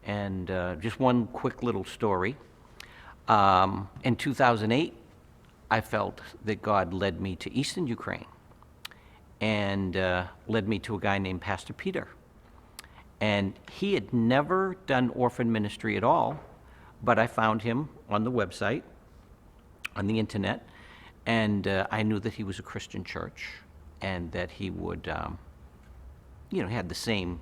And just one quick little story. In 2008, I felt that God led me to Eastern Ukraine and led me to a guy named Pastor Peter. And he had never done orphan ministry at all, but I found him on the website, on the internet, and I knew that he was a Christian church and that he would, had the same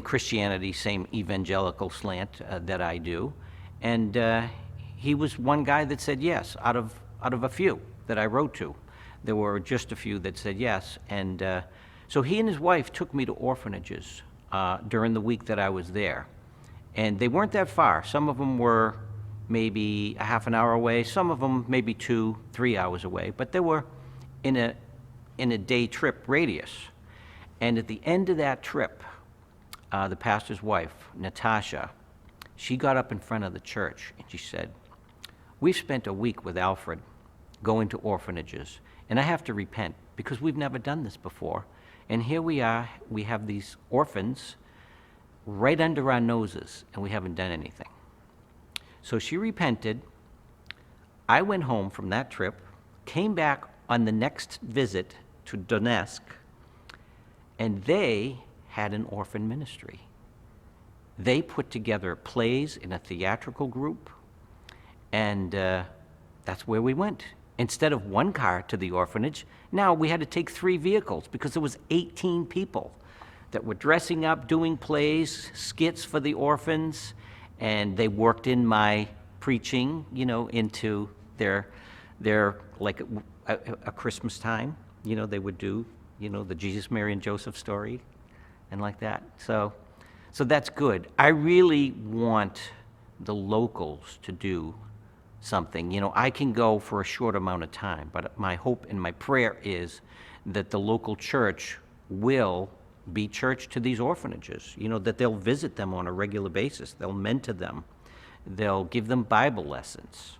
Christianity, same evangelical slant that I do. And he was one guy that said yes, out of a few that I wrote to. There were just a few that said yes. And so he and his wife took me to orphanages during the week that I was there. And they weren't that far. Some of them were maybe a half an hour away, some of them maybe 2-3 hours away, but they were in a day trip radius. And at the end of that trip, the pastor's wife, Natasha, she got up in front of the church and she said, "We've spent a week with Alfred going to orphanages, and I have to repent because we've never done this before. And here we are, we have these orphans right under our noses, and we haven't done anything." So she repented. I went home from that trip, came back on the next visit to Donetsk, and they had an orphan ministry. They put together plays in a theatrical group, and that's where we went. Instead of one car to the orphanage, now we had to take 3 vehicles because there was 18 people that were dressing up, doing plays, skits for the orphans, and they worked in my preaching, into their like a Christmas time. They would do, the Jesus, Mary, and Joseph story, and like that. So that's good. I really want the locals to do something. I can go for a short amount of time, but my hope and my prayer is that the local church will be church to these orphanages, that they'll visit them on a regular basis, they'll mentor them, they'll give them Bible lessons,